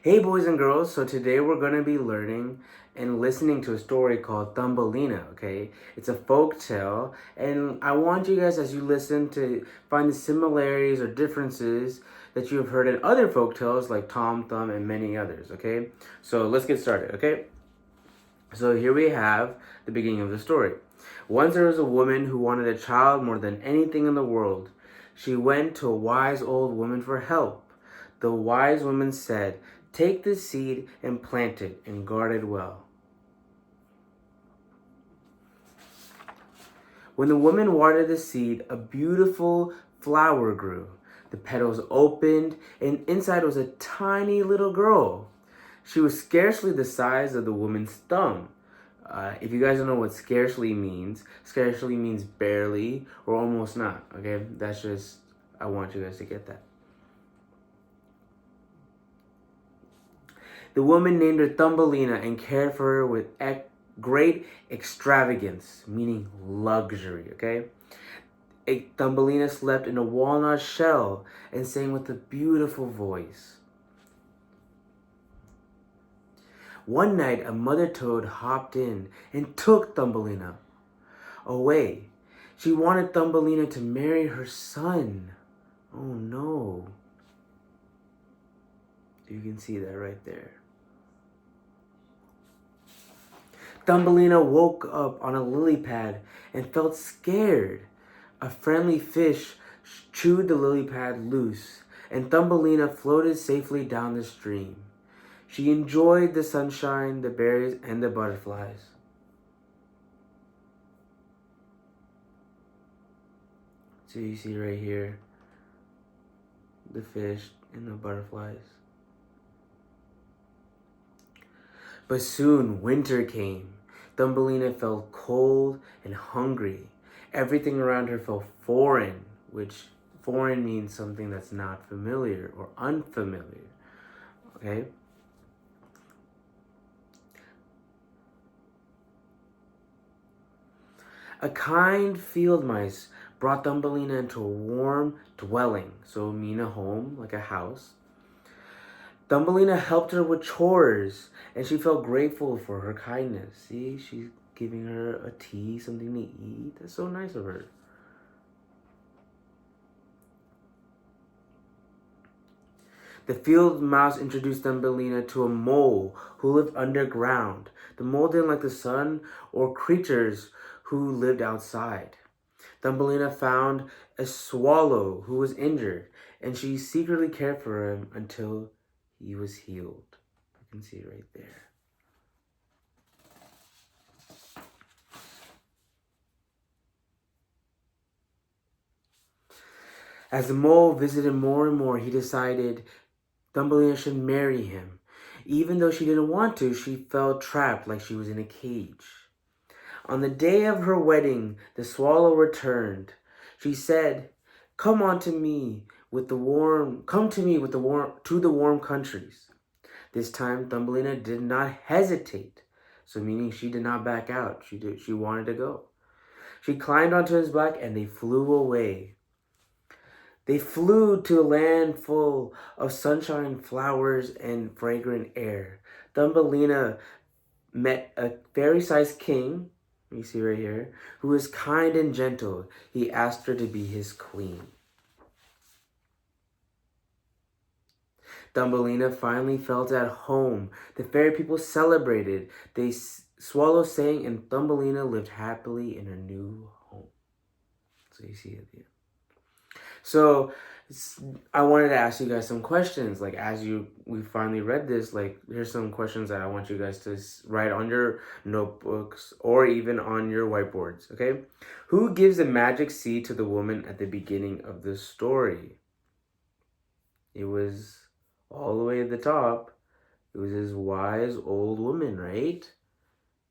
Hey boys and girls, so today we're going to be learning and listening to a story called Thumbelina, okay? It's a folk tale, and I want you guys as you listen to find the similarities or differences that you have heard in other folk tales like Tom Thumb and many others, okay? So let's get started, okay? So here we have the beginning of the story. Once there was a woman who wanted a child more than anything in the world. She went to a wise old woman for help. The wise woman said, "Take this seed and plant it and guard it well." When the woman watered the seed, a beautiful flower grew. The petals opened, and inside was a tiny little girl. She was scarcely the size of the woman's thumb. If you guys don't know what scarcely means barely or almost not. Okay, that's just, I want you guys to get that. The woman named her Thumbelina and cared for her with great extravagance, meaning luxury, okay? Thumbelina slept in a walnut shell and sang with a beautiful voice. One night, a mother toad hopped in and took Thumbelina away. She wanted Thumbelina to marry her son. Oh no. You can see that right there. Thumbelina woke up on a lily pad and felt scared. A friendly fish chewed the lily pad loose, and Thumbelina floated safely down the stream. She enjoyed the sunshine, the berries, and the butterflies. So you see right here, the fish and the butterflies. But soon winter came. Thumbelina felt cold and hungry. Everything around her felt foreign, which foreign means something that's not familiar or unfamiliar. Okay? A kind field mice brought Thumbelina into a warm dwelling. So mean a home, like a house. Thumbelina helped her with chores, and she felt grateful for her kindness. See, she's giving her a tea, something to eat. That's so nice of her. The field mouse introduced Thumbelina to a mole who lived underground. The mole didn't like the sun or creatures who lived outside. Thumbelina found a swallow who was injured, and she secretly cared for him until he was healed. You can see right there. As the mole visited more and more, he decided Thumbelina should marry him. Even though she didn't want to, she felt trapped like she was in a cage. On the day of her wedding, the swallow returned. She said, Come to me with the warm to the warm countries." This time Thumbelina did not hesitate. So meaning she did not back out. She wanted to go. She climbed onto his back and they flew away. They flew to a land full of sunshine, flowers, and fragrant air. Thumbelina met a fairy-sized king, you see right here, who was kind and gentle. He asked her to be his queen. Thumbelina finally felt at home. The fairy people celebrated. Swallow sang, and Thumbelina lived happily in her new home. So you see it here. So I wanted to ask you guys some questions. Like we finally read this, like here's some questions that I want you guys to write on your notebooks or even on your whiteboards, okay? Who gives the magic seed to the woman at the beginning of the story? It was all the way at the top. It was this wise old woman, right?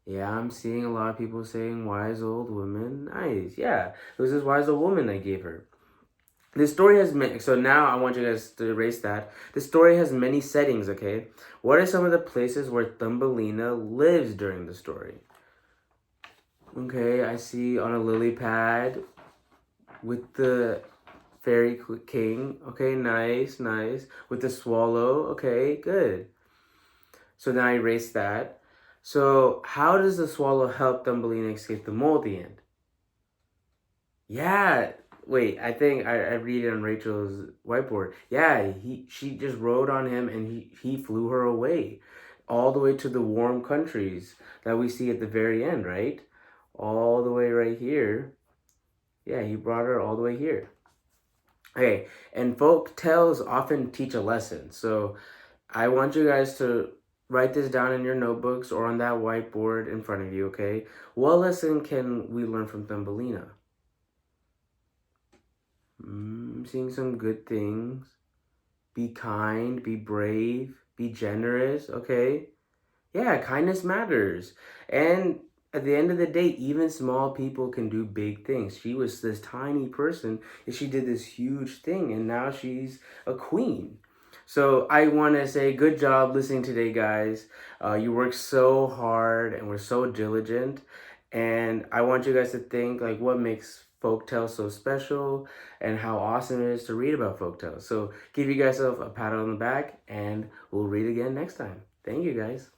Yeah, I'm seeing a lot of people saying wise old woman. Nice. Yeah, it was this wise old woman that gave her. This story has many, so now I want you guys to erase that. The story has many settings, okay? What are some of the places where Thumbelina lives during the story? Okay, I see on a lily pad with the fairy king. Okay, nice. With the swallow. Okay, good. So then I erased that. So how does the swallow help Thumbelina escape the mole at the end? Yeah. Wait, I think I read it on Rachel's whiteboard. Yeah, she just rode on him and he flew her away. All the way to the warm countries that we see at the very end, right? All the way right here. Yeah, he brought her all the way here. Okay, and folk tales often teach a lesson. So I want you guys to write this down in your notebooks or on that whiteboard in front of you, okay? What lesson can we learn from Thumbelina? Seeing some good things. Be kind, be brave, be generous, okay? Yeah, kindness matters. And at the end of the day, even small people can do big things. She was this tiny person and she did this huge thing, and now she's a queen. So I want to say good job listening today, guys. You worked so hard and were so diligent. And I want you guys to think like what makes folktales so special and how awesome it is to read about folktales. So give you guys a pat on the back and we'll read again next time. Thank you guys.